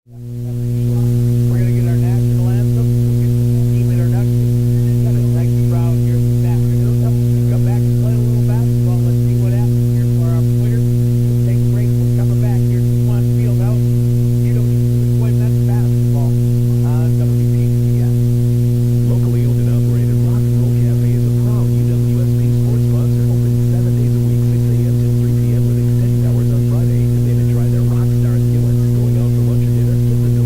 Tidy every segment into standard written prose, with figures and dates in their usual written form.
We're going to get our national anthem. We'll get some team introductions. Got a nice crowd here this afternoon. We'll come back and play a little basketball. Let's see what happens here for our Twitter. We'll take a break. We're coming back here to Swan Fieldhouse. UWSP men's basketball on WPCS. Locally owned and operated Rock and Roll Cafe is a proud UWSP sports sponsor. Open 7 days a week, 6 a.m. to 3 p.m. with extended hours on Friday. Today to try their Rockstar skillets. Going out for lunch or dinner? Give the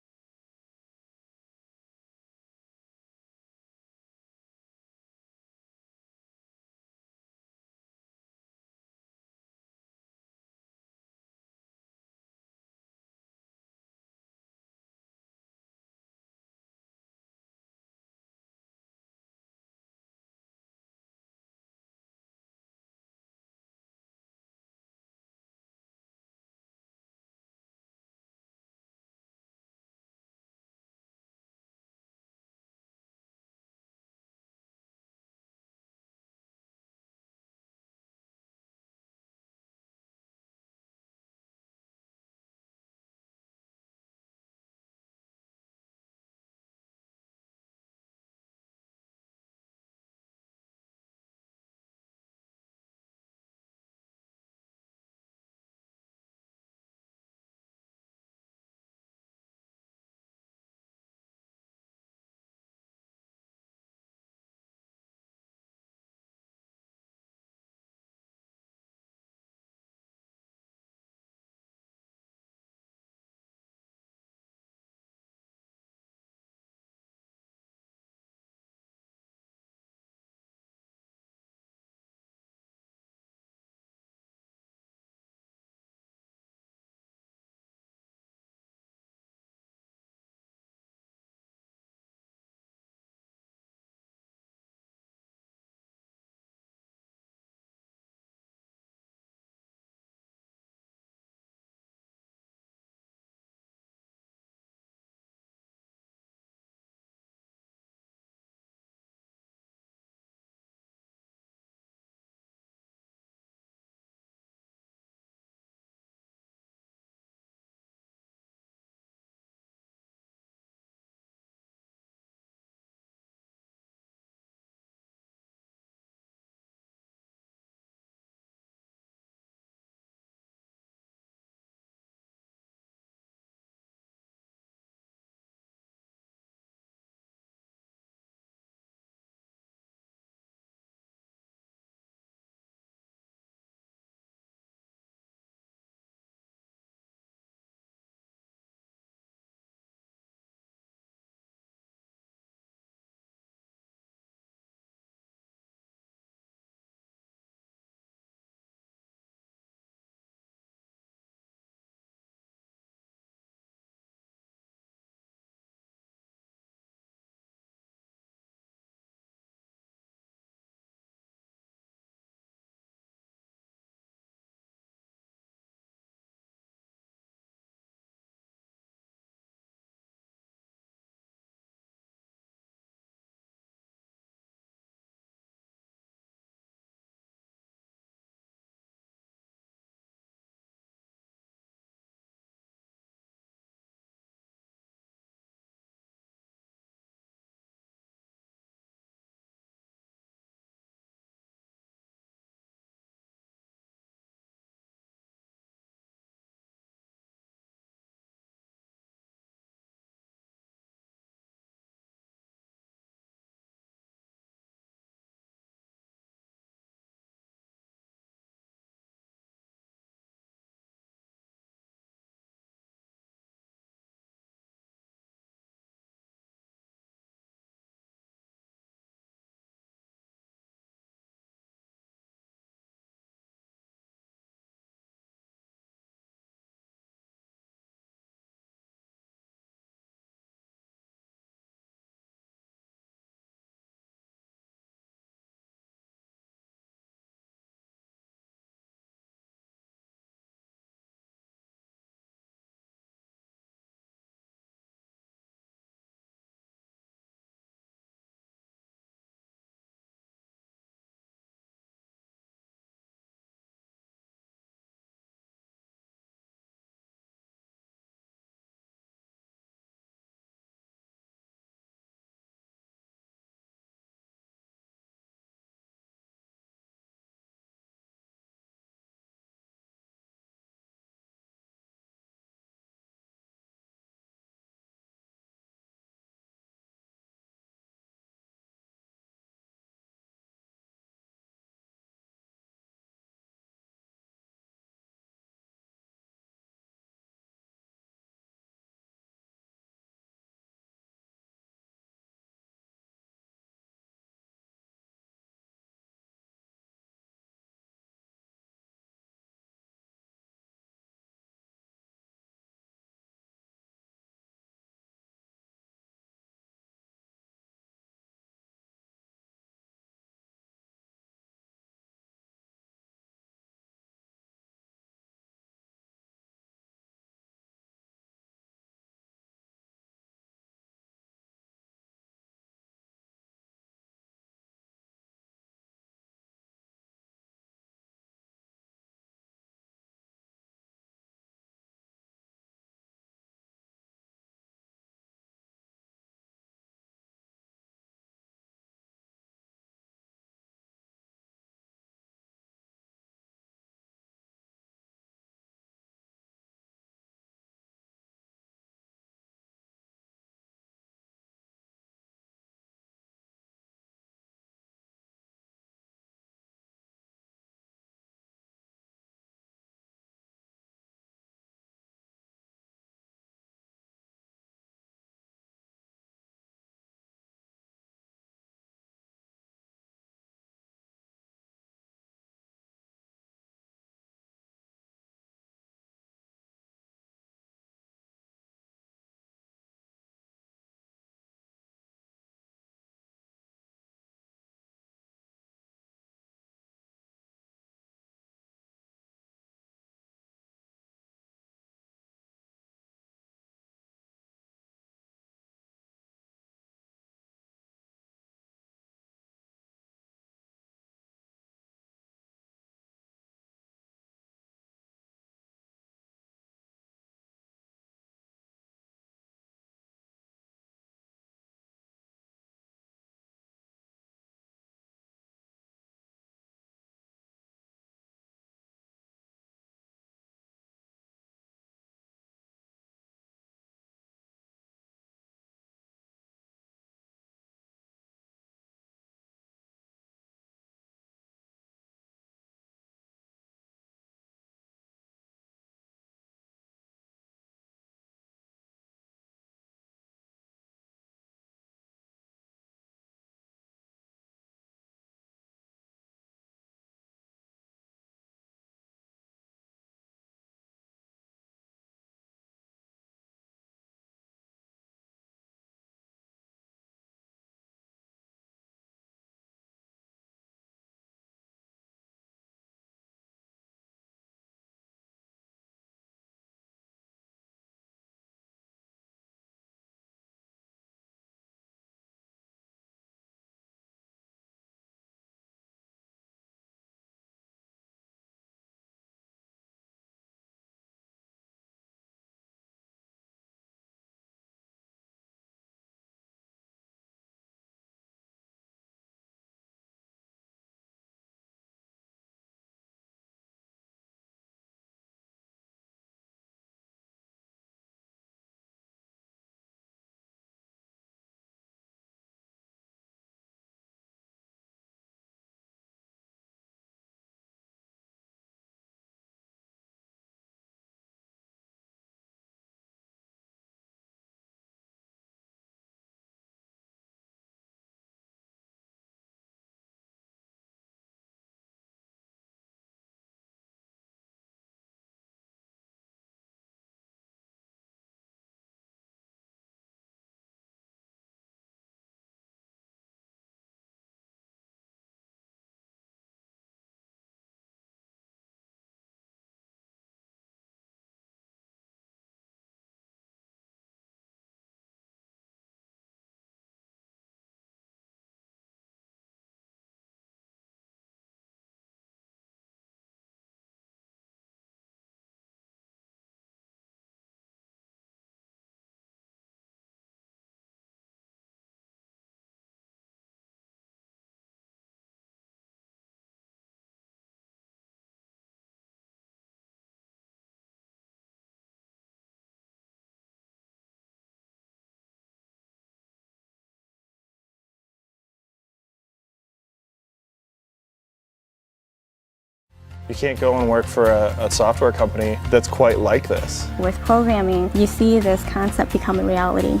You can't go and work for a software company that's quite like this. With programming, you see this concept become a reality.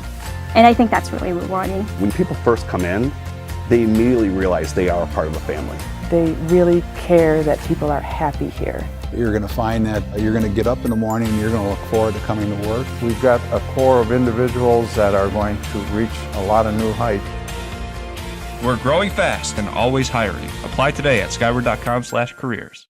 And I think that's really rewarding. When people first come in, they immediately realize they are a part of a family. They really care that people are happy here. You're going to find that you're going to get up in the morning and you're going to look forward to coming to work. We've got a core of individuals that are going to reach a lot of new heights. We're growing fast and always hiring. Apply today at skyward.com/careers.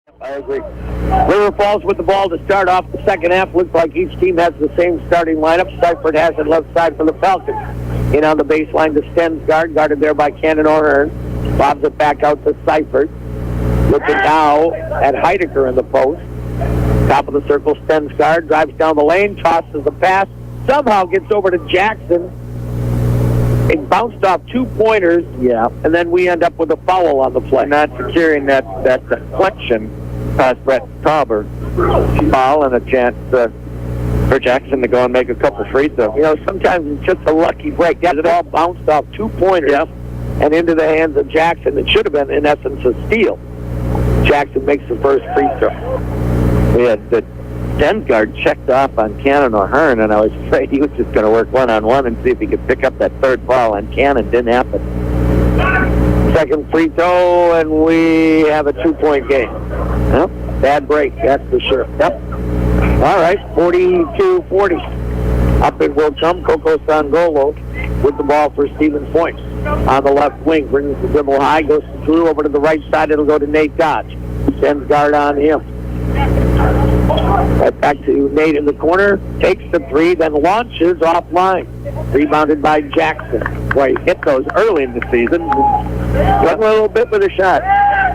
I agree. River Falls with the ball to start off the second half. Looks like each team has the same starting lineup. Seifert has it left side for the Falcons. In on the baseline to Stensgaard, guarded there by Cannon O'Hearn. Bobs it back out to Seifert. Looking now at Heidecker in the post. Top of the circle, Stensgaard drives down the lane, tosses the pass, somehow gets over to Jackson. It bounced off 2 pointers, and then we end up with a foul on the play. Not securing that deflection past Brett Tauber. Foul and a chance for Jackson to go and make a couple free throws. You know, sometimes it's just a lucky break. It all bounced off 2 pointers and into the hands of Jackson. It should have been, in essence, a steal. Jackson makes the first free throw. We had the Stensgaard checked off on Cannon O'Hearn, and I was afraid he was just going to work one-on-one and see if he could pick up that third foul on Cannon. Didn't happen. Second free throw, and we have a 2-point game. Yep. Bad break, that's for sure. Yep. All right, 42-40. Up it will come Coco Sangolo with the ball for Stevens Point. On the left wing, brings the dribble high, goes to Drew, over to the right side, it'll go to Nate Dodge. Sends guard on him. Right back to Nate in the corner, takes the three, then launches offline. Rebounded by Jackson. Boy, he hit those early in the season. Got a little bit with a shot.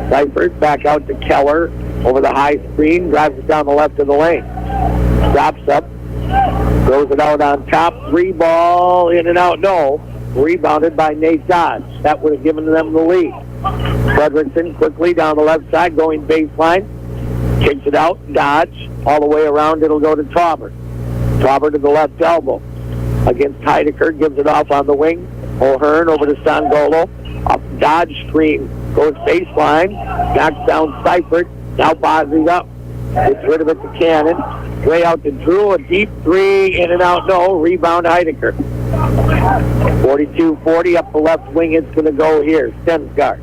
Seifert back out to Keller, over the high screen, drives it down the left of the lane. Stops up, throws it out on top, 3 ball, in and out, no. Rebounded by Nate Dodge. That would have given them the lead. Fredrickson quickly down the left side, going baseline. Kicks it out, Dodge. All the way around, it'll go to Tauber. Tauber to the left elbow. Against Heidecker, gives it off on the wing. O'Hearn over to Sangolo. Off Dodge screen, goes baseline. Knocks down Seifert. Now Bosley's up. Gets rid of it to Cannon. Way out to Drew, a deep 3, in and out, no. Rebound Heidecker. 42-40, up the left wing, it's going to go here. Stensgaard.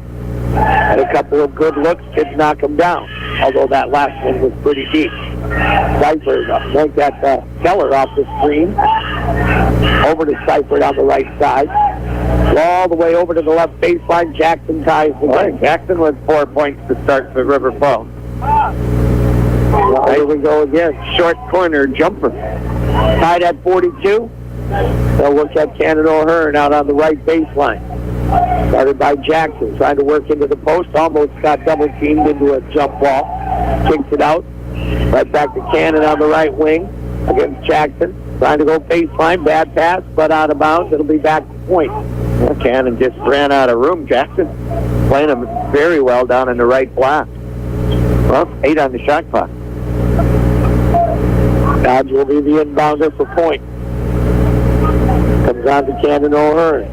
Had a couple of good looks, did knock him down. Although that last one was pretty deep. Seifert went that Keller off the screen. Over to Seifert on the right side. All the way over to the left baseline. Jackson ties the game. Jackson with 4 points to start for River Falls. There we go again. Short corner jumper. Tied at 42. They'll look at Cannon O'Hearn out on the right baseline. Started by Jackson, trying to work into the post. Almost got double-teamed into a jump ball. Kicks it out. Right back to Cannon on the right wing against Jackson. Trying to go baseline. Bad pass, but out of bounds. It'll be back to point. Well, Cannon just ran out of room. Jackson playing him very well down in the right block. Well, 8 on the shot clock. Dodge will be the inbounder for point. Comes on to Cannon O'Hearn.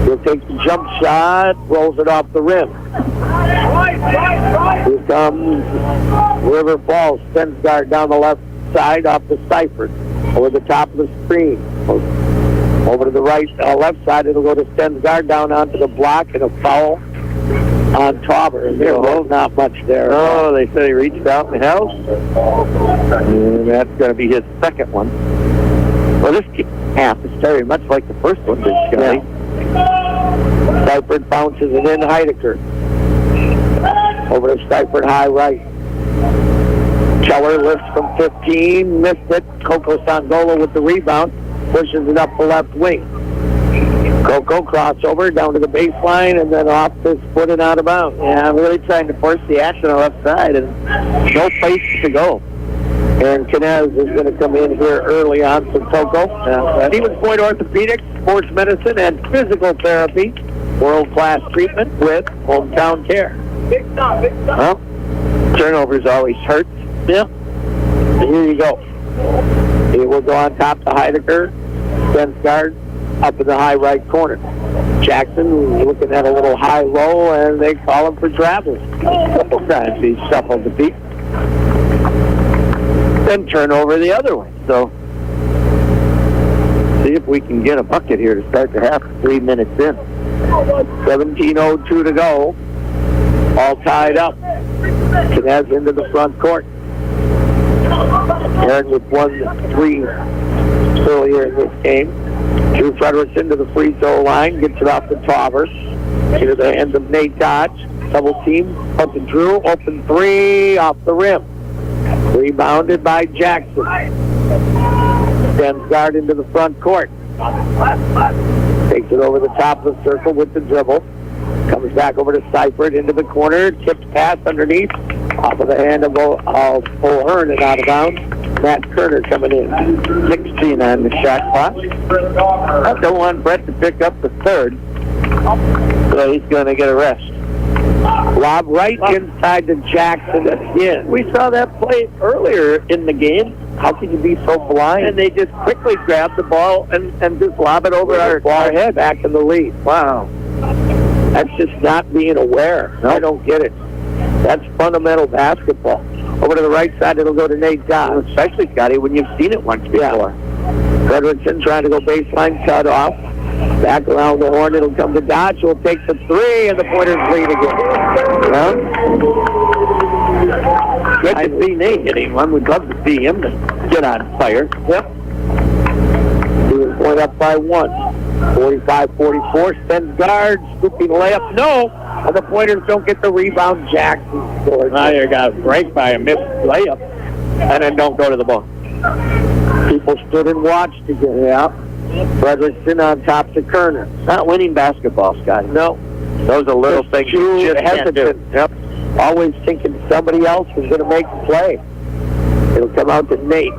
He'll take the jump shot, rolls it off the rim. Here comes River Falls. Stensgaard down the left side off the Seifert. Over the top of the screen. Over to the right, left side, it'll go to Stensgaard down onto the block, and a foul on Tauber. And there was not much there. Oh, they said he reached out and held. And that's going to be his second one. Well, this half is starting much like the first one did, Scotty. Seifert bounces it in, Heidecker. Over to Seifert high right. Keller lifts from 15, missed it. Coco Sangolo with the rebound, pushes it up the left wing. Coco crossover down to the baseline and then off his foot and out of bounds. Yeah, I'm really trying to force the action on the left side and no place to go. And Knez is going to come in here early on for Coco. Stevens Point Orthopedics, Sports Medicine, and Physical Therapy. World-class treatment with hometown care. Well, turnovers always hurt. Yeah. So here you go. He will go on top to Heidecker. Stensgaard up in the high right corner. Jackson looking at a little high-low, and they call him for traveling. A couple times he shuffled the feet. Then turn over the other way. So, see if we can get a bucket here to start the half. 3 minutes in. 17:02 to go. All tied up. Knez into the front court. Aaron with 1-3 earlier in this game. Drew Fredrickson to the free throw line. Gets it off the Tauber. Into the hands of Nate Dodge. Double team. Up to Drew. Open three off the rim. Rebounded by Jackson. Sends guard into the front court. Takes it over the top of the circle with the dribble. Comes back over to Seifert into the corner. Tipped pass underneath. Off of the hand of O'Hearn and out of bounds. Matt Kerner coming in. 16 on the shot clock. I don't want Brett to pick up the third. So he's going to get a rest. Lob right inside to Jackson again. We saw that play earlier in the game. How can you be so blind? And they just quickly grab the ball and just lob it over our head back in the lead. Wow. That's just not being aware. I don't get it. That's fundamental basketball. Over to the right side, it'll go to Nate Dodge. Especially, Scotty, when you've seen it once before. Yeah. Frederickson trying to go baseline cut off. Back around the horn, it'll come to Dodge. He'll take the three, and the Pointers lead again. Well, good to see Nate getting one. We'd love to see him to get on fire. Yep. He was going up by one. 45-44, sends guard, scooping layup, no, and the Pointers don't get the rebound. Jackson scores. Now you got a break by a missed layup, and then don't go to the ball. People stood and watched again. Yeah. Frederickson on top to Kerner. Not winning basketball, Scott. No. Those are little things you just can't do. Yep. Always thinking somebody else is going to make the play. It'll come out to Nate.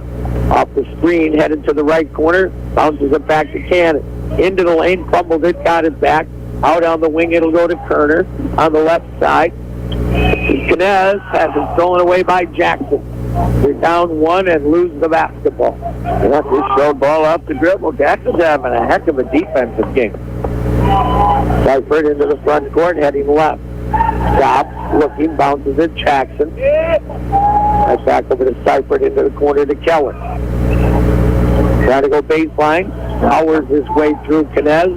Off the screen, headed to the right corner, bounces it back to Cannon. Into the lane, fumbled it, got it back. Out on the wing, it'll go to Kerner on the left side. Knez has it stolen away by Jackson. They're down one and lose the basketball. Yeah, this showed ball off the dribble. Jackson's having a heck of a defensive game. Seifert into the front court, heading left. Stops, looking, bounces it, Jackson. That's back over to Seifert into the corner to Keller. Trying to go baseline. Powers his way through Knez.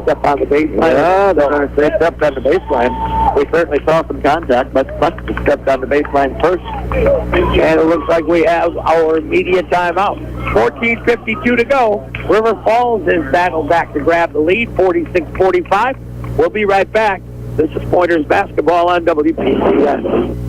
Step on the baseline. Yeah, they're going to say stepped on the baseline. We certainly saw some contact, but must have stepped on the baseline first. And it looks like we have our immediate timeout. 14:52 to go. River Falls is battled back to grab the lead, 46-45. We'll be right back. This is Pointers basketball on WPCS.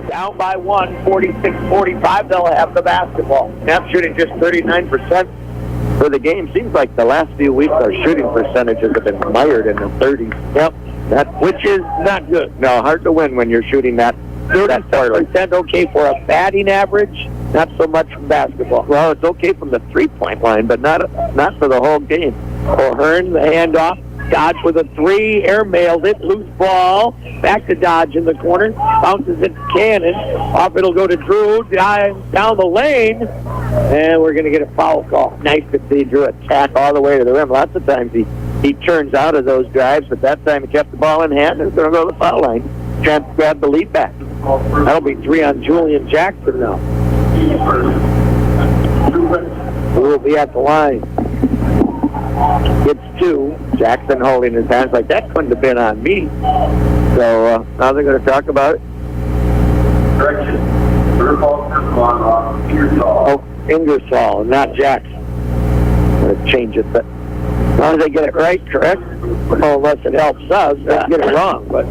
Down by one, 46-45, they'll have the basketball. Now shooting just 39% for the game. Seems like the last few weeks our shooting percentages have been mired in the 30s. Yep, which is not good. No, hard to win when you're shooting that 30% okay for a batting average, not so much from basketball. Well, it's okay from the three-point line, but not for the whole game. O'Hearn, the handoff. Dodge with a three, air-mailed it, loose ball, back to Dodge in the corner, bounces it to Cannon, off it'll go to Drew, down the lane, and we're going to get a foul call. Nice to see Drew attack all the way to the rim. Lots of times he turns out of those drives, but that time he kept the ball in hand and is going to go to the foul line, trying to grab the lead back. That'll be three on Julian Jackson now. Who will be at the line? It's two. Jackson holding his hands like that couldn't have been on me. So now they're going to talk about it. Correction. Oh, Ingersoll, not Jackson. I'm going to change it, but as long as they get it right, correct? Well, unless it helps us, they get it wrong. But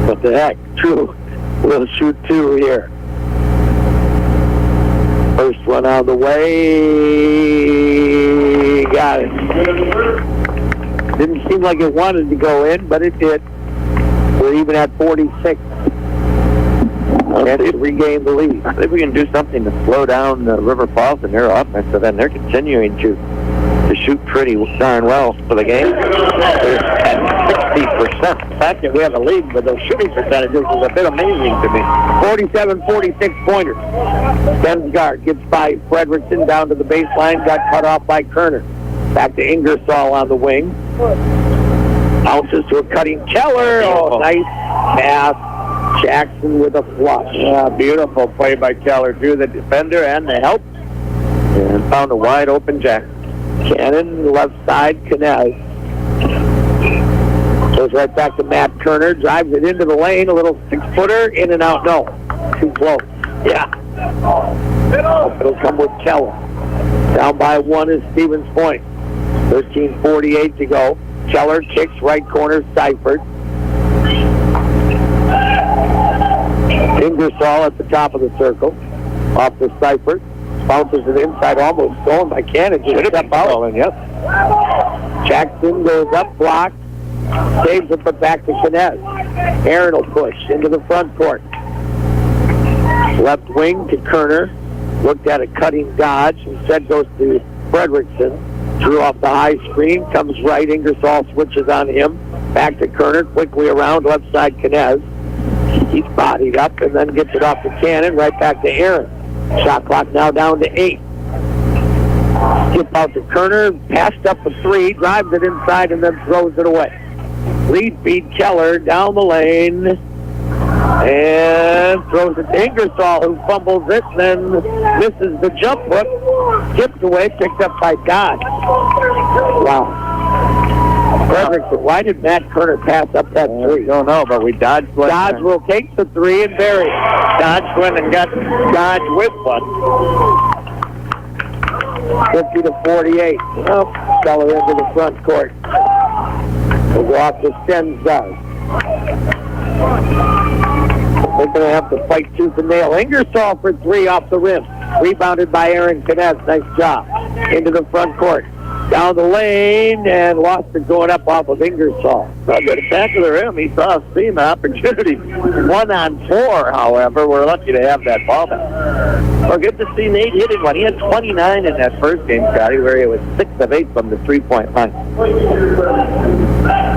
what the heck? True. We'll shoot 2 here. First one out of the way. Got it. Didn't seem like it wanted to go in, but it did. We're even at 46. And to regain the lead. I think we can do something to slow down River Falls and their offensive end. They're continuing to shoot pretty darn well for the game. They're at 60%. The fact that we have a lead with those shooting percentages is a bit amazing to me. 47-46 pointers. Stensgaard gets by Fredrickson down to the baseline, got cut off by Kerner. Back to Ingersoll on the wing. Bounces to a cutting Keller. Oh, nice pass. Jackson with a flush. Beautiful play by Keller. Drew the defender and the help. And found a wide open Jackson. Cannon, left side, Knez. Goes right back to Matt Kerner. Drives it into the lane. A little 6-footer. In and out. No. Too close. Yeah. It'll come with Keller. Down by 1 is Stevens Point. 13:48 to go. Keller kicks right corner, Seifert. Ingersoll at the top of the circle. Off to Seifert. Bounces it inside, almost stolen by Cannon. Just step out. Yep. Jackson goes up, blocked. Saves it, but back to Knez. Aaron will push into the front court. Left wing to Kerner. Looked at a cutting dodge. Instead goes to Fredrickson. Drew off the high screen. Comes right. Ingersoll switches on him. Back to Kerner. Quickly around. Left side Knez. He's bodied up and then gets it off to Cannon. Right back to Aaron. Shot clock now down to 8. Skip out to Kerner. Passed up a 3. Drives it inside and then throws it away. Lead feed Keller down the lane. And throws it to Ingersoll, who fumbles it, then misses the jump hook. Skipped away, picked up by Dodge. Wow. Fredrickson, why did Matt Kerner pass up that 3? Don't know, but we dodged one. Dodge will take the 3 and bury it. Dodge went and got Dodge with one. 50-48. Well, Keller into the front court. We'll go off to Stensgaard. They're going to have to fight tooth and nail. Ingersoll for 3 off the rim. Rebounded by Aaron Knez. Nice job. Into the front court. Down the lane and lost it going up off of Ingersoll. Well, to the back of the rim, he saw a seam opportunity. 1-on-4, however. We're lucky to have that ball back. Well, good to see Nate hitting one. He had 29 in that first game, Scotty, where he was 6 of 8 from the 3-point line.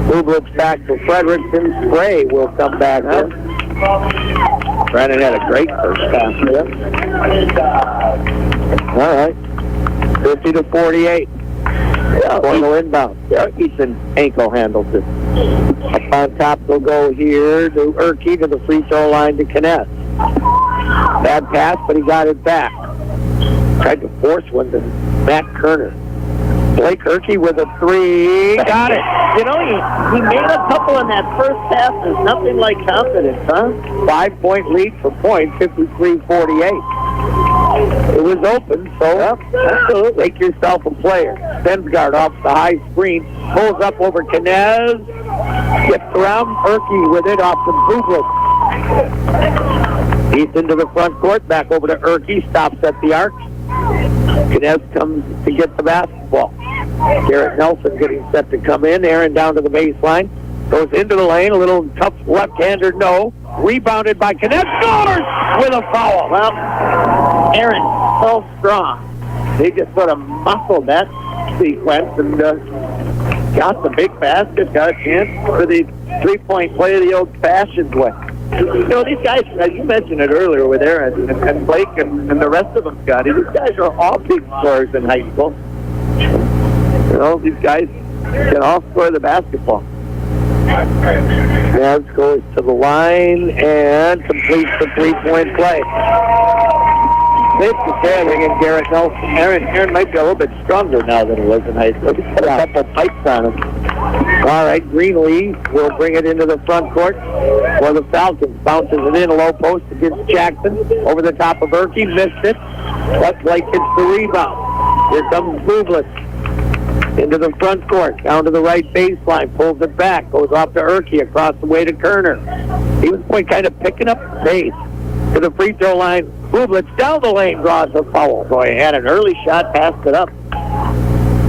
Bublitz back to Fredrickson. Spray will come back in. Brandon had a great first pass. All right. 50-48. Cornell inbound. Easton ankle handles it. Up on top, they'll go here to Urke to the free throw line to Knez. Bad pass, but he got it back. Tried to force one to Matt Kerner. Blake Urke with a 3. Got it. You know, he made a couple in that first pass. There's nothing like confidence, huh? 5-point lead for Point, 53-48. It was open, so make yourself a player. Stensgaard off the high screen, pulls up over Knez, skips around, Urke with it off the Bublitz. He's into the front court, back over to Urke, stops at the arc. Knez comes to get the basketball. Garrett Nelson getting set to come in. Aaron down to the baseline. Goes into the lane. A little tough left-hander, no. Rebounded by Knez. Scores with a foul. Well, Aaron, so strong. They just sort of muscled that sequence and got the big basket, got a chance for the 3-point play the old-fashioned way. You know, these guys, you mentioned it earlier with Aaron and Blake and the rest of them, Scotty, these guys are all big scorers in high school. You know, these guys can all score the basketball. Knez goes to the line and completes the 3-point play. Safe to say, and Garrett Nelson. Aaron might be a little bit stronger now than he was in high school. He's got a couple pipes on him. All right, Greenlee will bring it into the front court for the Falcons. Bounces it in a low post against Jackson. Over the top of Urke, missed it. But Blake gets the rebound. Here comes Bublitz. In into the front court, down to the right baseline, pulls it back, goes off to Erke, across the way to Kerner. He was kind of picking up pace to the free throw line. Bublitz down the lane, draws a foul. Boy, he had an early shot, passed it up.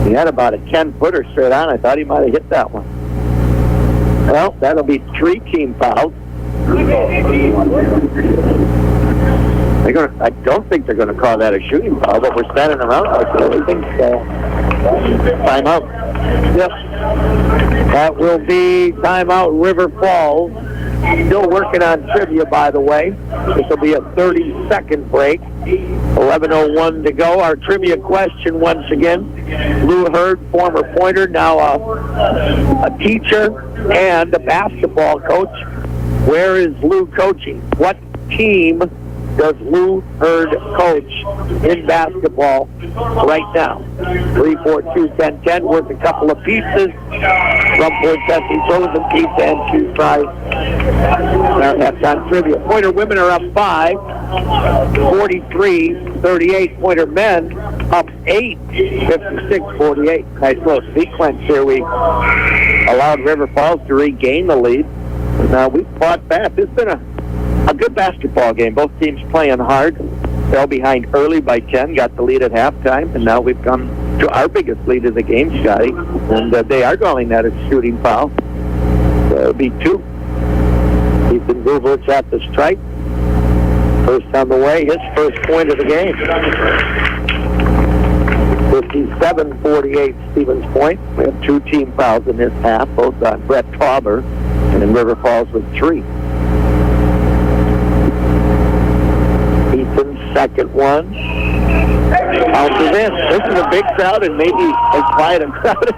He had about a 10-footer straight on. I thought he might have hit that one. Well, that'll be 3 team fouls. I don't think they're going to call that a shooting foul, but we're standing around like everything. Timeout. Yep. That will be timeout, River Falls. Still working on trivia, by the way. This will be a 30-second break. 11:01 to go. Our trivia question once again. Lou Hurd, former Pointer, now a teacher and a basketball coach. Where is Lou coaching? What team does Lou Hurd coach in basketball right now? 3-4-2-10-10, worth a couple of pieces. From Point Testing, frozen pizza, and 2 fries. That's on trivia. Pointer women are up 5, 43-38. Pointer men up 8, 56-48. Nice little sequence here. We allowed River Falls to regain the lead. Now we fought back. It's been a good basketball game. Both teams playing hard. Fell behind early by 10, got the lead at halftime, and now we've come to our biggest lead of the game, Scotty. And they are calling that a shooting foul. So it'll be 2. Ethan Bublitz at the strike. First on the way, his first point of the game. 57-48 Stevens Point. We have 2 team fouls in this half, both on Brett Tauber, and in River Falls with 3. Ethan's second one. Bounces in. This is a big crowd and maybe as quiet a crowd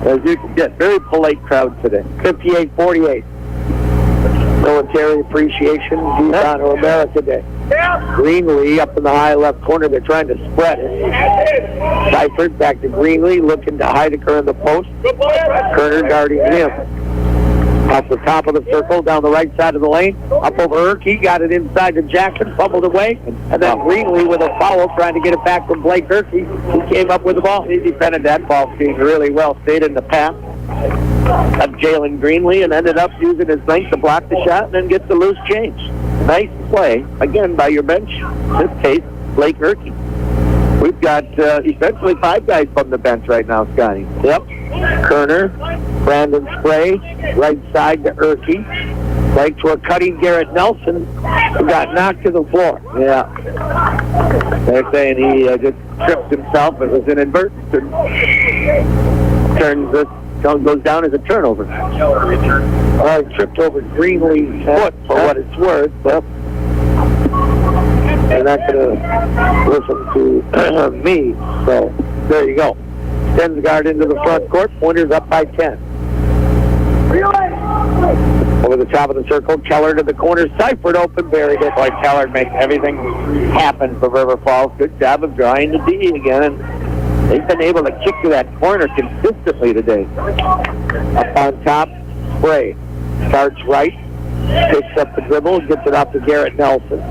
as you can get. Very polite crowd today. 58-48. Military Appreciation Giovanni America Day. Greenlee up in the high left corner. They're trying to spread it. Seifert back to Greenlee, looking to Heidecker in the post. Kerner guarding him. Off the top of the circle, down the right side of the lane, up over Erke, got it inside to Jackson, fumbled away, and then Greenlee with a foul, trying to get it back from Blake Erke, who came up with the ball. He defended that ball screen really well, stayed in the path of Jalen Greenlee, and ended up using his length to block the shot and then get the loose change. Nice play, again, by your bench, in this case, Blake Erke. We've got essentially 5 guys from the bench right now, Scotty. Yep. Kerner, Brandon Spray, right side to Erke. Right to a cutting Garrett Nelson, who got knocked to the floor. Yeah. They're saying he just tripped himself. It was inadvertent. Goes down as a turnover. Tripped over Greenlee's foot for what it's worth, but they're not going to listen to me. So there you go. Sends guard into the front court. Pointers up by 10. Over the top of the circle, Keller to the corner. Seifert open, buried it. Boy, Keller makes everything happen for River Falls. Good job of drawing the D again, and they've been able to kick to that corner consistently today. Up on top, Spray starts right, picks up the dribble, gets it off to Garrett Nelson.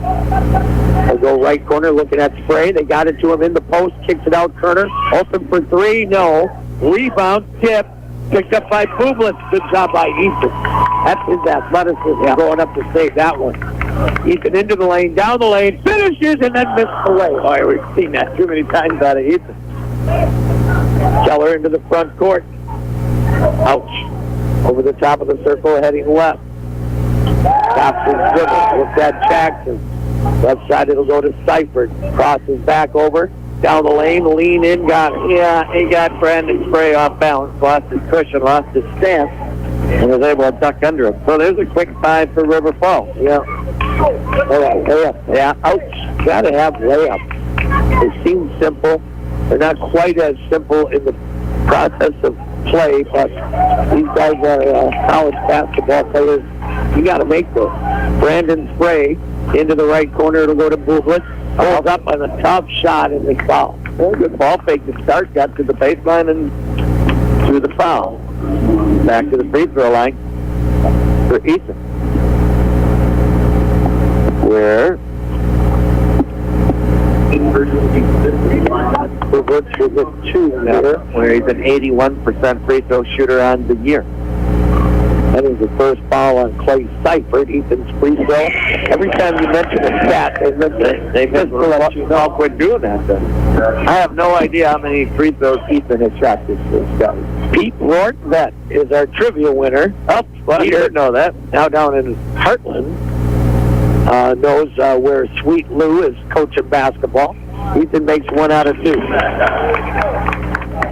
They'll go right corner, looking at Spray. They got it to him in the post, kicks it out. Kerner open for 3, no. Rebound, tip, picked up by Bublitz. Good job by Ethan. That's his athleticism going up to save that one. Ethan into the lane, down the lane, finishes, and then misses the way. Boy, we've seen that too many times out of Ethan. Keller into the front court. Ouch. Over the top of the circle, heading left. Stops his dribble. Looks at Jackson. Left side, it'll go to Seifert. Crosses back over. Down the lane, lean in, he got Brandon Spray off balance. Lost his cushion, lost his stance, and was able to duck under him. So there's a quick 5 for River Falls. Yeah. Layup. Yeah, ouch. Gotta have layups. They seem simple. They're not quite as simple in the process of play, but these guys are college basketball players. You got to make those. Brandon Spray into the right corner. It'll go to Bublitz. Holds up on a tough shot in the foul. Well, good ball fake to start. Got to the baseline and through the foul. Back to the free throw line for Ethan. Where Bublitz with 2 here, where he's an 81% free throw shooter on the year. That is the first foul on Clay Seifert, Ethan's free throw. Every time you mention a stat, they just let you know quit doing that. I have no idea how many free throws Ethan has shot this guy. Pete Rourke, that is our trivia winner. Oh, well, you didn't know that. Now down in Heartland, knows where Sweet Lou is coaching basketball. Ethan makes 1 out of 2.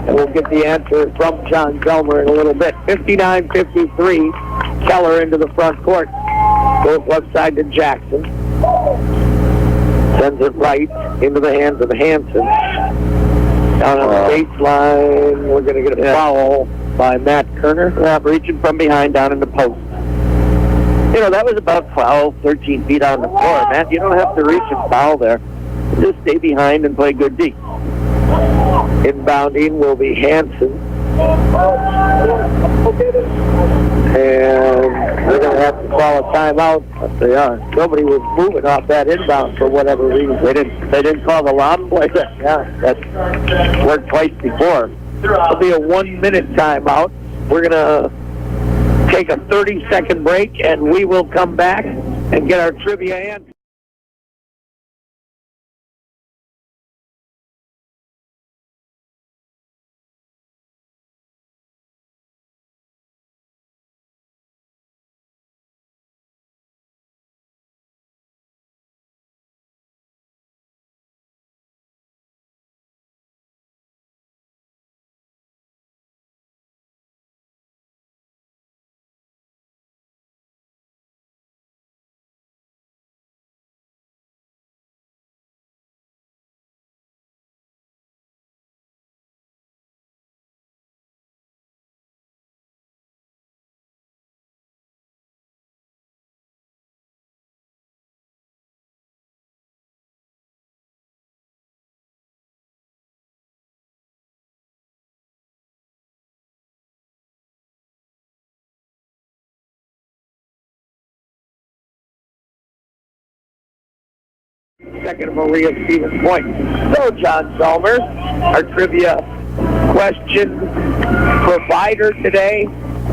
And we'll get the answer from John Zelmer in a little bit. 59-53, Keller into the front court. Goes left side to Jackson. Sends it right into the hands of Hanson. Down on the baseline, we're going to get a foul by Matt Kerner. Reaching from behind down in the post. You know, that was about 12, 13 feet on the floor, Matt. You don't have to reach and foul there. Just stay behind and play good D. Inbounding will be Hanson. And they're going to have to call a timeout. But they are. Nobody was moving off that inbound for whatever reason. They didn't call the lob play. That worked twice before. It'll be a 1-minute timeout. We're going to take a 30-second break, and we will come back and get our trivia answer. Second of Maria Stevens Point. So, John Salmer, our trivia question provider today,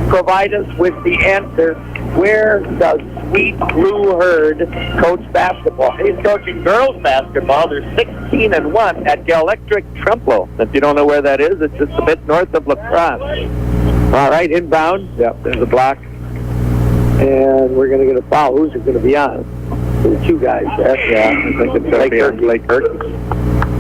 provide us with the answer. Where does Sweet Lou Hurd coach basketball? He's coaching girls basketball. They're 16-1 at Electric Trempealeau. If you don't know where that is, it's just a bit north of La Crosse. All right, inbound. Yep, there's a block. And we're going to get a foul. Who's it going to be on? The 2 guys. Yeah, I think it's going to be on Lake Perkins.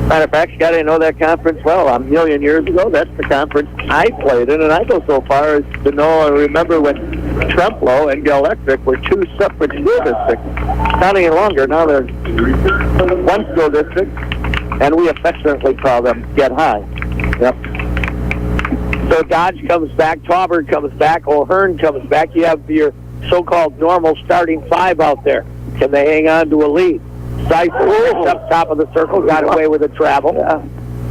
Matter of fact, Scott, I know that conference well. A million years ago, that's the conference I played in, and I go so far as to know I remember when Trempealeau and Electric were 2 separate school districts. Not any longer. Now they're one school district, and we affectionately call them Get High. Yep. So Dodge comes back, Tauber comes back, O'Hearn comes back. You have your so-called normal starting 5 out there. Can they hang on to a lead? Seifert up top of the circle, got away with a travel.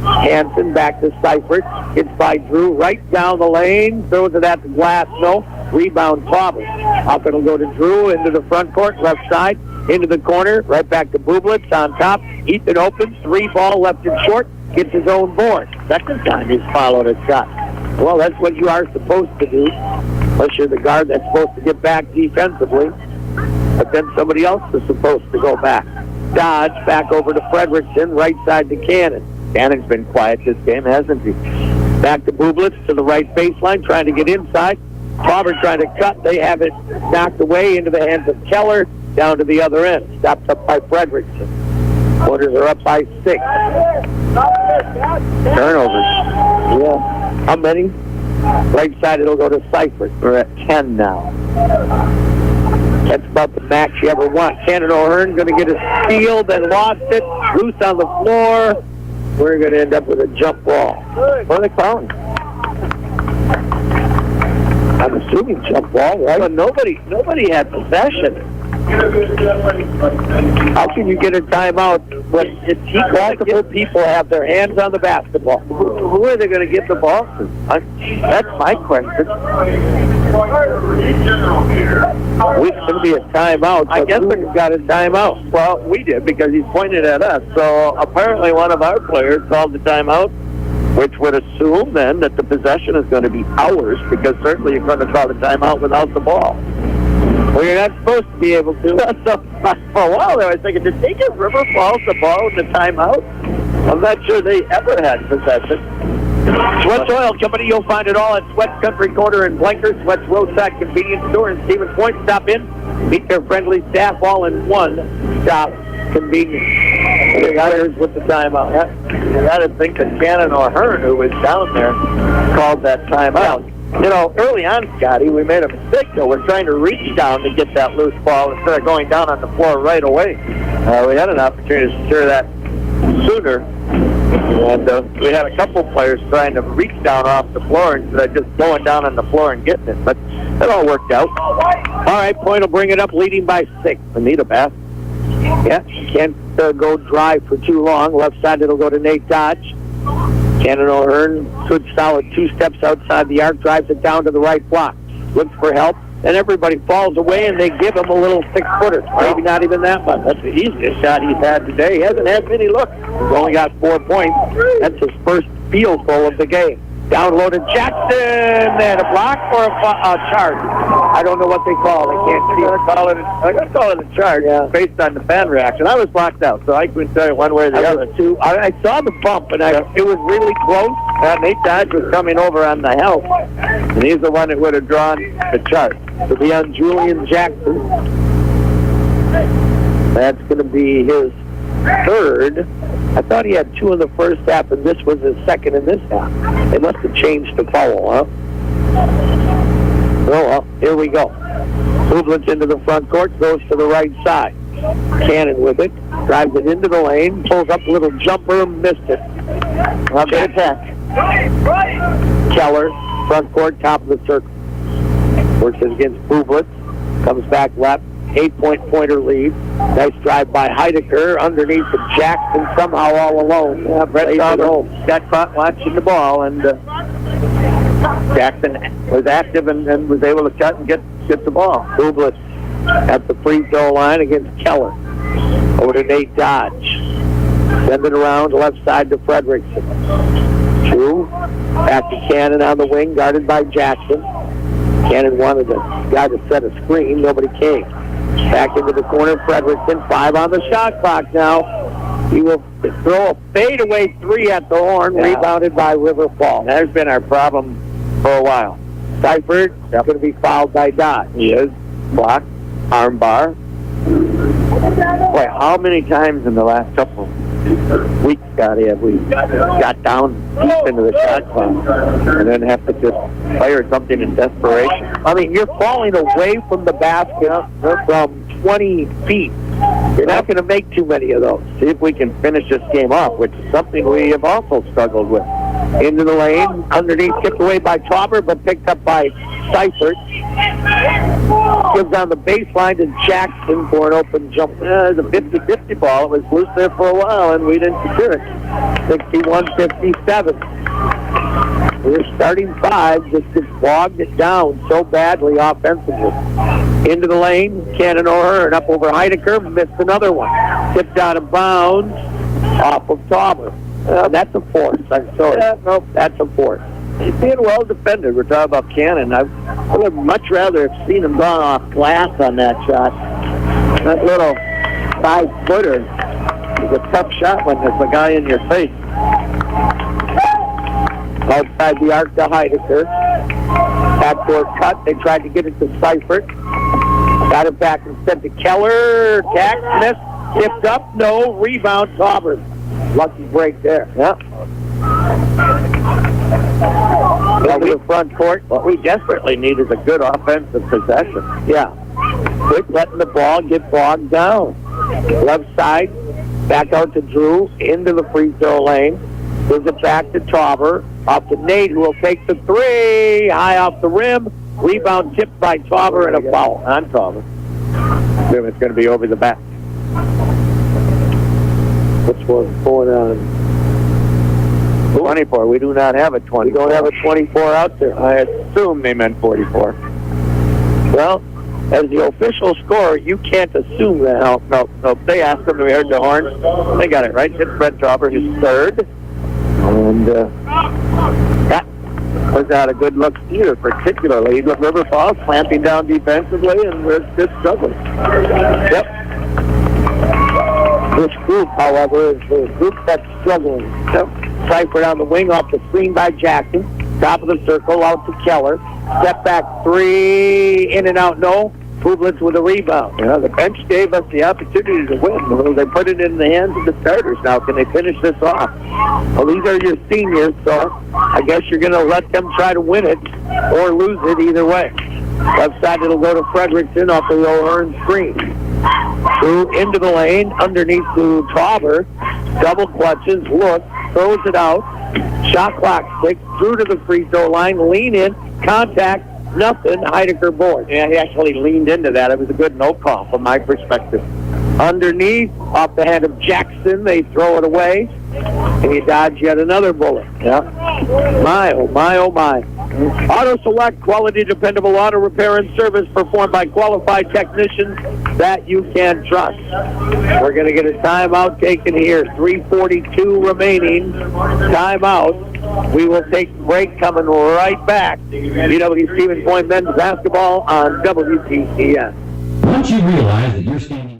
Hanson back to Seifert. Hits by Drew right down the lane. Throws it at the glass. No. Rebound Tauber. Up it'll go to Drew into the front court, left side, into the corner, right back to Bublitz on top. Ethan opens, 3 ball left and short, gets his own board. Second time he's followed a shot. Well, that's what you are supposed to do, unless you're the guard that's supposed to get back defensively. But then somebody else is supposed to go back. Dodge back over to Fredrickson, right side to Cannon. Cannon's been quiet this game, hasn't he? Back to Bublitz to the right baseline, trying to get inside. Tauber trying to cut. They have it knocked away into the hands of Keller, down to the other end. Stopped up by Fredrickson. Quarters are up by 6. Turnovers. Yeah. How many? Right side, it'll go to Seifert. We're at 10 now. That's about the max you ever want. Cannon O'Hearn going to get a steal, then lost it. Loose on the floor. We're going to end up with a jump ball. What are they calling? I'm assuming jump ball, right? But nobody had possession. How can you get a timeout when multiple people have their hands on the basketball? Who are they going to get the ball to? That's my question. It's going to be a timeout. I guess we got a timeout. Well, we did because he pointed at us. So apparently one of our players called the timeout which would assume then that the possession is going to be ours, because certainly you're going to call the timeout without the ball. Well, you're not supposed to be able to. So, for a while there, I was thinking, did they give River Falls the ball in the timeout? I'm not sure they ever had possession. Sweats Oil Company, you'll find it all at Sweats Country Corner in Blanker, Sweats Roadside Convenience Store in Stevens Point. Stop in, meet their friendly staff, all in one stop convenience. They got ours with the timeout. You got to think that Cannon or Hearn, who was down there, called that timeout. You know, early on, Scotty, we made a mistake, though. We're trying to reach down to get that loose ball instead of going down on the floor right away. We had an opportunity to secure that sooner, and we had a couple players trying to reach down off the floor instead of just going down on the floor and getting it. But it all worked out. All right, Point will bring it up, leading by 6. Anita Bass. Yeah, can't go dry for too long. Left side, it'll go to Nate Dodge. Cannon O'Hearn, good solid 2 steps outside the arc, drives it down to the right block. Looks for help, and everybody falls away, and they give him a little 6-footer. Maybe not even that much. That's the easiest shot he's had today. He hasn't had many looks. He's only got 4 points. That's his first field goal of the game. Downloaded Jackson, and a block or a charge. I don't know what they call it. I can't see it. I'm going to call it a charge based on the fan reaction. I was blocked out, so I couldn't tell you one way or the other. I saw the bump, and it was really close. Nate Dodge was coming over on the help, and he's the one that would have drawn the charge. It'll be on Julian Jackson. That's going to be his 3rd. I thought he had 2 in the first half, and this was his 2nd in this half. They must have changed the foul, huh? Oh, well, here we go. Movements into the front court, goes to the right side. Cannon with it, drives it into the lane, pulls up a little jumper, missed it. Good attack. Keller, front court, top of the circle. Works it against Bublitz, comes back left. 8-point pointer lead. Nice drive by Heidecker underneath the Jackson, somehow all alone. Yeah, Brett Sauber got caught watching the ball, and Jackson was active and was able to cut and get the ball. Bublitz at the free throw line against Keller. Over to Nate Dodge. Send it around left side to Fredrickson. True. Back to Cannon on the wing, guarded by Jackson. Cannon wanted a guy to set a screen. Nobody came. Back into the corner, Fredrickson, 5 on the shot clock now. He will throw a fadeaway 3 at the horn, rebounded by River Falls. That's been our problem for a while. Seifert going to be fouled by Dodge. He is. Blocked. Arm bar. Boy, how many times in the last couple weeks, Scotty, have we got down deep into the shot clock and then have to just fire something in desperation? I mean, you're falling away from the basket from 20 feet. You're not going to make too many of those. See if we can finish this game off, which is something we have also struggled with. Into the lane, underneath, kicked away by Tauber, but picked up by Seifert. Gives on the baseline to Jackson for an open jump. It's a 50-50 ball. It was loose there for a while, and we didn't secure it. 61-57. We're starting 5, just bogged it down so badly offensively. Into the lane, Cannon O'Hearn up over Heidecker, missed another one. Tipped out of bounds, off of Tauber. That's a force. I'm sorry. Nope, that's a force. He's being well defended. We're talking about Cannon. I would much rather have seen him gone off glass on that shot. That little 5-footer is a tough shot when there's a guy in your face. Outside the arc to Heidecker. Backdoor cut. They tried to get it to Seifert. Got it back instead to Keller. Tack, missed. Tipped up. No. Rebound. Tauber. Lucky break there. Yeah. Into the front court. What we desperately need is a good offensive possession. Yeah. Quit letting the ball get bogged down. Left side. Back out to Drew. Into the free throw lane. Gives it back to Tauber. Off to Nate, who will take the 3. High off the rim. Rebound tipped by Tauber and a foul on Tauber. It's going to be over the back. What's going on? 24. We do not have a 20. We don't have a 24 out there. I assume they meant 44. Well, as the official scorer, you can't assume that. No. They asked them, we heard the horn. They got it right. It's Brett Tauber, his 3rd. And That was not a good look either, particularly. River Falls clamping down defensively and we're just struggling. Yep. This group, however, is the group that's struggling. Yep. Seifert on the wing off the screen by Jackson. Top of the circle out to Keller. Step back three, in and out, no. Bublitz with a rebound. You know, the bench gave us the opportunity to win. They put it in the hands of the starters now. Can they finish this off? Well, these are your seniors, so I guess you're going to let them try to win it or lose it either way. Left side, it'll go to Fredrickson off the O'Hearn screen. Through into the lane, underneath to Tauber. Double clutches, look, throws it out. Shot clock sticks, through to the free throw line, lean in, contact, nothing, Heidecker board. Yeah, he actually leaned into that. It was a good no call from my perspective. Underneath, off the hand of Jackson, they throw it away, and he dodged yet another bullet. Yeah. My, oh my, oh my. Auto Select, quality, dependable auto repair and service performed by qualified technicians that you can trust. We're going to get a timeout taken here. 3:42 remaining. Timeout. We will take a break, coming right back. UW Stevens Point men's basketball on WTCS. Once you realize that you're standing...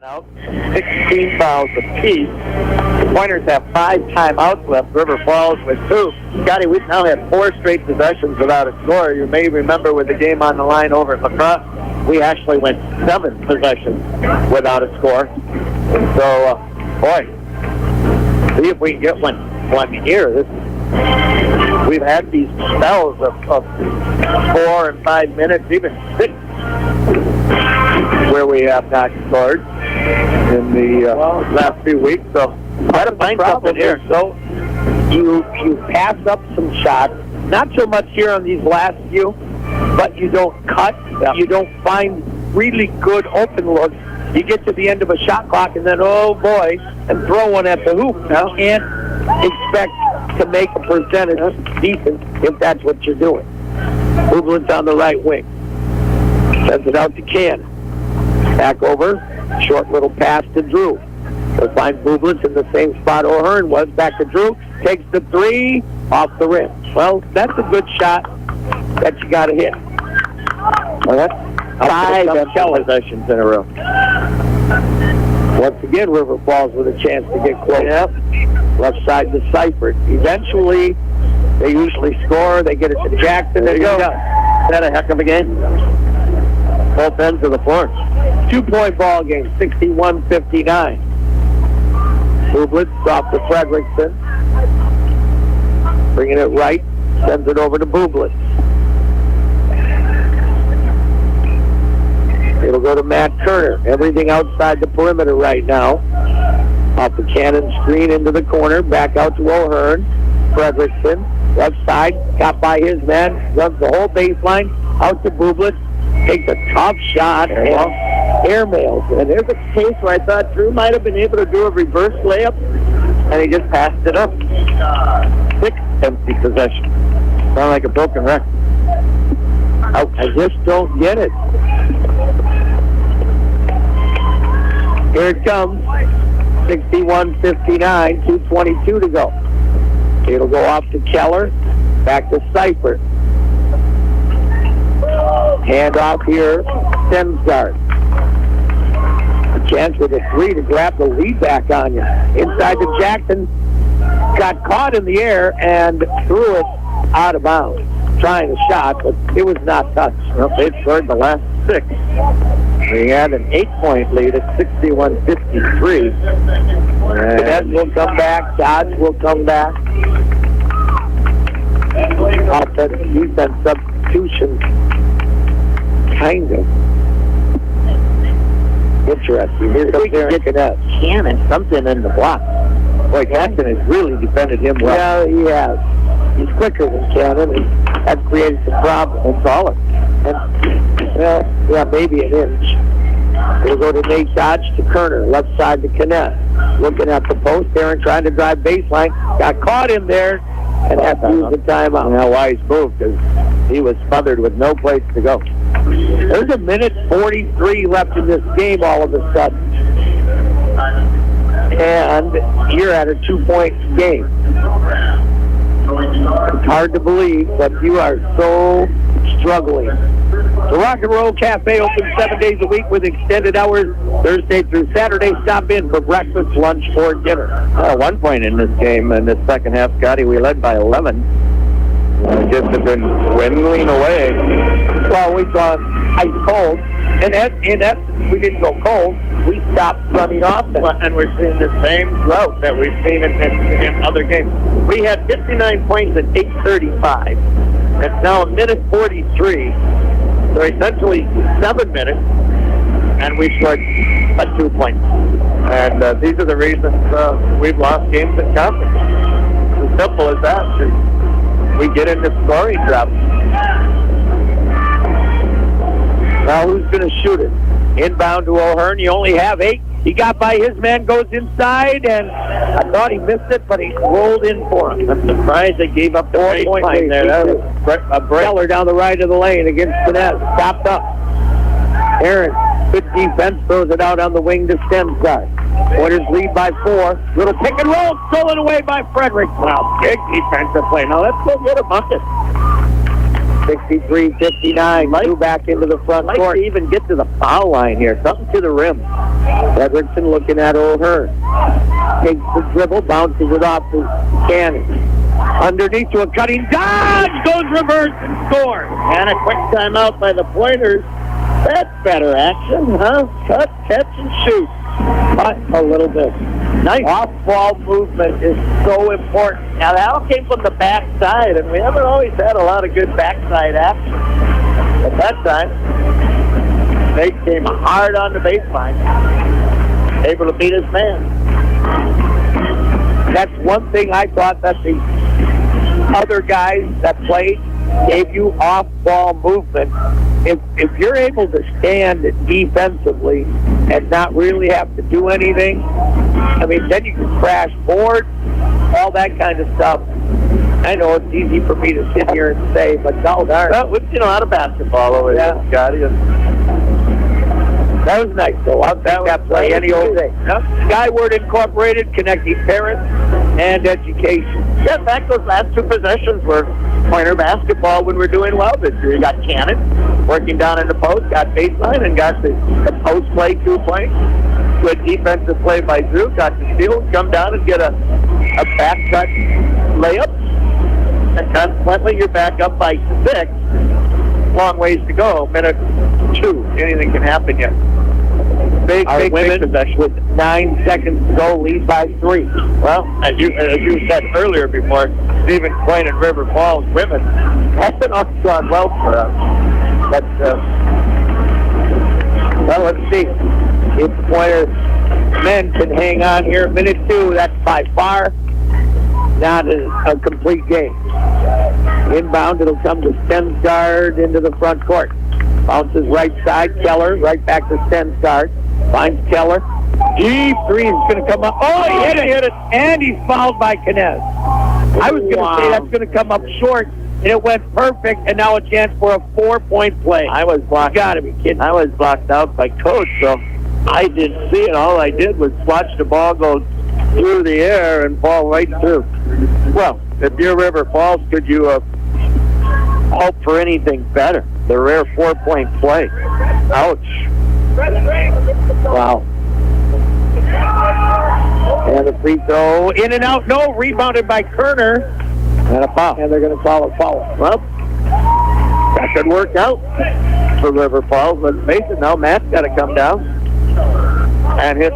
Out 16 fouls apiece. The Pointers have 5 timeouts left. River Falls with 2. Scotty, we've now had 4 straight possessions without a score. You may remember with the game on the line over at Lacrosse, we actually went 7 possessions without a score. And so, boy, see if we can get one here. We've had these spells of 4 and 5 minutes, even 6, where we have not scored in the last few weeks. So try to find something here. So you pass up some shots, not so much here on these last few, but you don't cut. Yeah. You don't find really good open looks. You get to the end of a shot clock and then, oh boy, and throw one at the hoop. You can't expect to make a percentage decent if that's what you're doing. Bublitz on the right wing. Sends it out to Ken. Back over. Short little pass to Drew. They'll find Bublitz in the same spot O'Hearn was. Back to Drew. Takes the 3 off the rim. Well, that's a good shot that you got to hit. Well, that's 5 possessions in a row. Once again, River Falls with a chance to get close. Yep. Left side to Seifert. Eventually, they usually score. They get it to Jackson. There you go. Is that a heck of a game? Both ends of the floor. 2-point ball game, 61-59. Bublitz off to Fredrickson. Bringing it right, sends it over to Bublitz. It'll go to Matt Turner. Everything outside the perimeter right now. Off the Cannon screen into the corner, back out to O'Hearn. Fredrickson, left side, got by his man, runs the whole baseline, out to Bublitz. Takes a tough shot and airmails. And there's a case where I thought Drew might have been able to do a reverse layup, and he just passed it up. 6 empty possessions. Sound like a broken record. I just don't get it. Here it comes. 61-59, 2:22 to go. It'll go off to Keller, back to Seifert. Hand off here, Stensgaard. A chance with a 3 to grab the lead back on you. Inside to Jackson. got caught in the air and threw it out of bounds, trying a shot, but it was not touched. Well, they've scored the last 6. We had an 8-point lead at 61-53. Cadet will come back. Dodge will come back. Offense, defense substitution. Kind of. Interesting. Here's up there in Cadet. Cannon, something in the block. Boy, Jackson has really defended him well. Yeah, he has. He's quicker than Cannon, and that creates some problems. And taller. And, well, yeah, maybe an inch. We'll go to Nate Dodge to Kerner, left side to Canet. Looking at the post there and trying to drive baseline. Got caught in there and had to use the timeout. Now, wise move, because he was smothered with no place to go. There's a minute 43 left in this game all of a sudden. And you're at a 2-point game. It's hard to believe, but you are so struggling. The Rock and Roll Cafe opens 7 days a week with extended hours, Thursday through Saturday. Stop in for breakfast, lunch, or dinner. At one point in this game, in the second half, Scotty, we led by 11. Just have been dwindling away. Well, we've gone ice cold. And in essence, we didn't go cold. We stopped running offense. And we're seeing the same growth that we've seen in other games. We had 59 points at 8:35. It's now a minute 43. So essentially 7 minutes. And we scored 2 points. And these are the reasons we've lost games in conference. It's as simple as that. We get into scoring drought. Now who's going to shoot it? Inbound to O'Hearn. You only have 8. He got by his man, goes inside, and I thought he missed it, but he rolled in for him. I'm surprised they gave up the 4-point lead there. That was a break. Keller down the right of the lane against Finesse. Stopped up. Aaron, good defense, throws it out on the wing to Stensgaard. Pointers lead by 4. Little pick and roll, stolen away by Frederick. Wow, big defensive play. Now let's go get a bucket. 63-59. Two back into the front court. To even get to the foul line here. Something to the rim. Fredrickson looking at O'Hearn. Takes the dribble, bounces it off to Cannon. Underneath to a cutting dodge, goes reverse and scores. And a quick timeout by the Pointers. That's better action, huh? Cut, catch, and shoot. Cut a little bit. Nice. Off-ball movement is so important. Now, that all came from the backside, and we haven't always had a lot of good backside action. At that time, they came hard on the baseline, able to beat his man. That's one thing I thought that the other guys that played gave you off-ball movement. If you're able to stand defensively and not really have to do anything, I mean, then you can crash boards, all that kind of stuff. I know it's easy for me to sit here and say, but no, darn. Well, we've seen a lot of basketball over here, Scotty. That was nice, though. I'll take that play any old day. Skyward Incorporated, connecting parents and education. Yeah, in fact, those last 2 possessions were Pointer basketball when we're doing well this year. You got Cannon working down in the post, got baseline, and got the post play 2 points. Good defensive play by Drew, got the steal, come down and get a back cut layup. And consequently, you're back up by 6. Long ways to go, minute 2. Anything can happen yet. Big possession with 9 seconds to go, lead by 3. Well, as you said earlier before, Stevens Point and River Falls women hasn't always gone well for us. But well, let's see if the Pointer men can hang on here. Minute 2. That's by far not a complete game. Inbound, it'll come to Stensgaard into the front court. Bounces right side, Keller, right back to Stensgaard. Finds Keller. Deep 3 is going to come up. Oh, he hit it. And he's fouled by Knez. I was going to say that's going to come up short, and it went perfect, and now a chance for a 4-point play. I was blocked. You got to be kidding. I was blocked out by Coach, so I didn't see it. All I did was watch the ball go through the air and fall right through. Well, if you're River Falls, could you hope for anything better? The rare 4-point play. Ouch. Wow. And the free throw, in and out, no, rebounded by Kerner, and a foul. And they're going to call a foul. Well, that could work out for River Falls. Let's face it, now Matt's got to come down and hit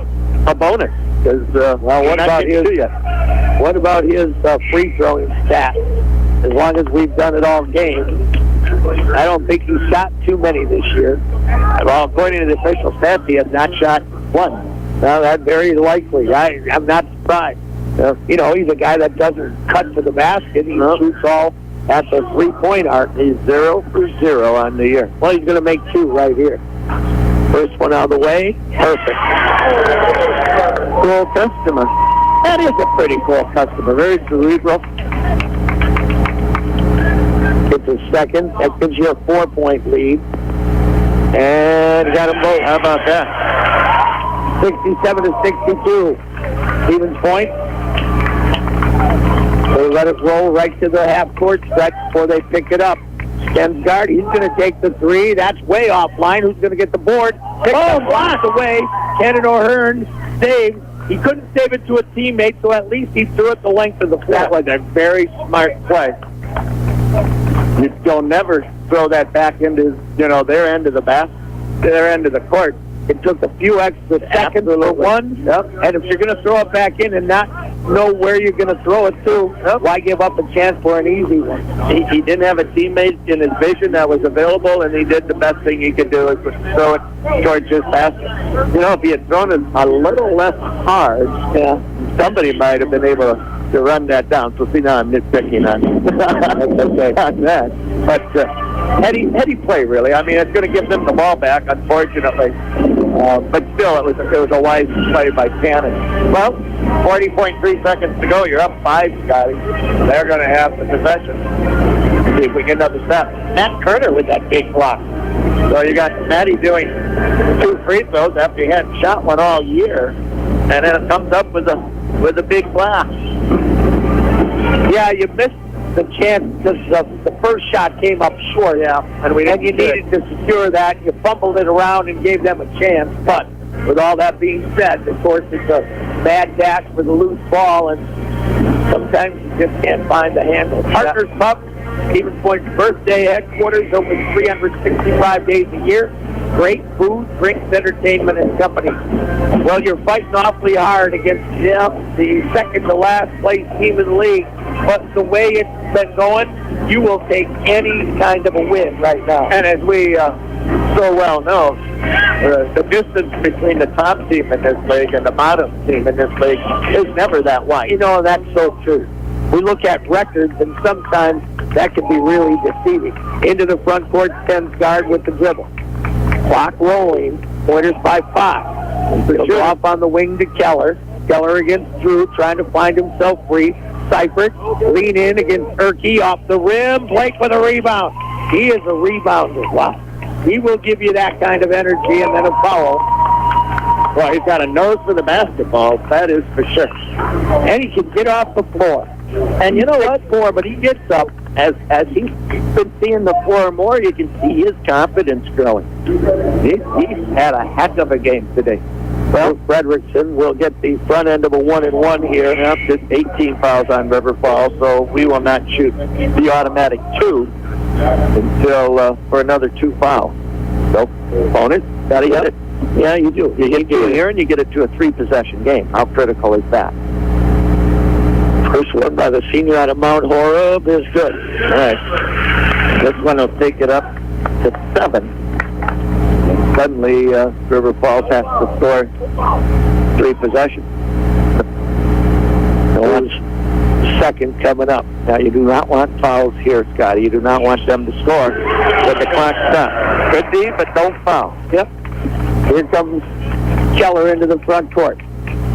a bonus. Because, what about his free throwing stat? As long as we've done it all game, I don't think he's shot too many this year. Well, according to the official stats, he has not shot one. Well, that's very likely. I'm not surprised. He's a guy that doesn't cut to the basket. He shoots all at the three-point arc. He's 0 for 0 on the year. Well, he's going to make 2 right here. First one out of the way. Perfect. Cool customer. That is a pretty cool customer. Very cerebral. Gets a second. That gives you a 4-point lead. And got them both. How about that? 67 to 62. Stevens point. They let it roll right to the half-court stretch before they pick it up. Stensgaard, he's going to take the 3. That's way offline. Who's going to get the board? Blocked away. Cannon O'Hearn saved. He couldn't save it to a teammate, so at least he threw it the length of the floor. That was a very smart play. You'll never throw that back into, their end of the their end of the court. It took a few extra seconds for one, and if you're going to throw it back in and not know where you're going to throw it to, why give up a chance for an easy one? He didn't have a teammate in his vision that was available, and he did the best thing he could do, is throw it towards his basket. If he had thrown it a little less hard, somebody might have been able to run that down. So see, now I'm nitpicking on that. But heady play, really. I mean, it's going to give them the ball back, unfortunately. But still, it was a wise play by Cannon. Well, 40.3 seconds to go. You're up 5, Scotty. They're going to have the possession. See if we get another step. Matt Kerner with that big block. So you got Matty doing 2 free throws after he hadn't shot one all year, and then it comes up with a big block. Yeah, you missed the chance because the first shot came up short. Yeah, and you needed to secure that. You fumbled it around and gave them a chance. But with all that being said, of course, it's a bad dash with a loose ball, and sometimes you just can't find the handle. Partners Pub, Stevens Point's birthday headquarters, open 365 days a year. Great food, drinks, entertainment, and company. Well, you're fighting awfully hard against the second-to-last place team in the league, but the way it's been going, you will take any kind of a win right now. And as we so well know, the distance between the top team in this league and the bottom team in this league is never that wide. That's so true. We look at records, and sometimes that can be really deceiving. Into the front court, Stensgaard with the dribble. Clock rolling. Pointers by 5. Goes off on the wing to Keller. Keller against Drew, trying to find himself free. Seifert, lean in against Erkey, off the rim. Blake with a rebound. He is a rebounder. Wow. He will give you that kind of energy, and then a foul. Well, he's got a nose for the basketball, that is for sure. And he can get off the floor. And you know what? But he gets up. As he's been seeing the floor more, you can see his confidence growing. He's had a heck of a game today. Well, Frederickson will get the front end of a 1-and-1 here. Just 18 fouls on River Falls, so we will not shoot the automatic 2 until for another 2 fouls. So, opponent, got to get it. Yeah, you do. You get 2 here, and you get it to a 3-possession game. How critical is that? First one by the senior out of Mount Horeb is good. All right. This one will take it up to 7. And suddenly, River Falls has to score 3 possessions. Second coming up. Now, you do not want fouls here, Scotty. You do not want them to score with the clock stopped. Could be, but don't foul. Yep. Here comes Keller into the front court.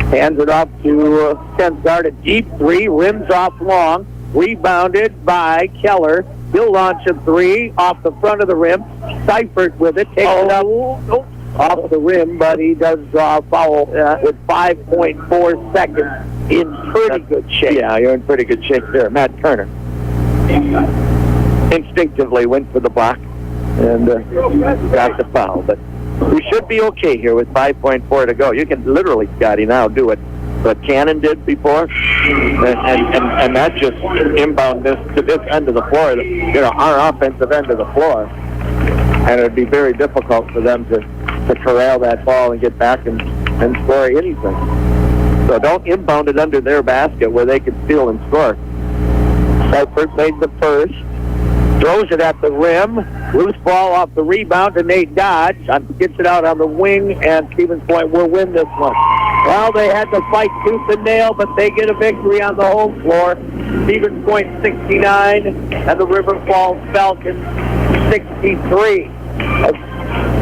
Hands it off to Stensgaard, a deep 3, rims off long, rebounded by Keller. He'll launch a 3 off the front of the rim. Seifert with it, takes it up off the rim, but he does draw a foul with 5.4 seconds in pretty good shape. Yeah, you're in pretty good shape there. Matt Kerner instinctively went for the block and got the foul, but we should be okay here with 5.4 to go. You can literally, Scotty, now do it but Cannon did before, and that just inbound this to this end of the floor, our offensive end of the floor, and it would be very difficult for them to corral that ball and get back and score anything. So don't inbound it under their basket where they can steal and score. Cypher made the first. Throws it at the rim. Loose ball off the rebound to Nate Dodge. Gets it out on the wing, and Stevens Point will win this one. Well, they had to fight tooth and nail, but they get a victory on the home floor. Stevens Point 69, and the River Falls Falcons 63.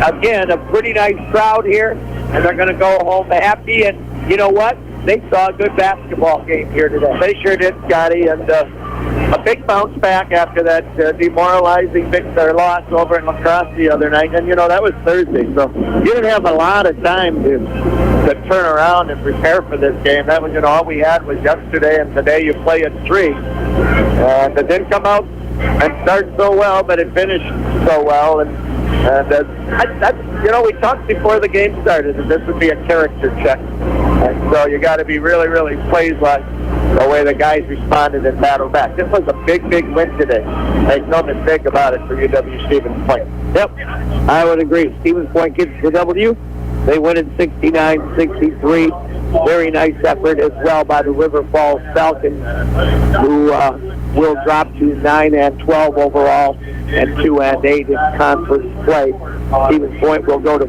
Again, a pretty nice crowd here, and they're going to go home happy. And you know what? They saw a good basketball game here today. They sure did, Scotty, and a big bounce back after that demoralizing loss over in La Crosse the other night. And, that was Thursday, so you didn't have a lot of time to turn around and prepare for this game. That was, all we had was yesterday, and today you play at 3. And it didn't come out and start so well, but it finished so well. And we talked before the game started that this would be a character check. And so you got to be really, really pleased by the way the guys responded and battled back. This was a big, big win today. Make no mistake about it for UW Stevens Point. Yep, I would agree. Stevens Point gets the W. They win in 69-63. Very nice effort as well by the River Falls Falcons, who will drop to 9-12 overall and 2-8 in conference play. Stevens Point will go to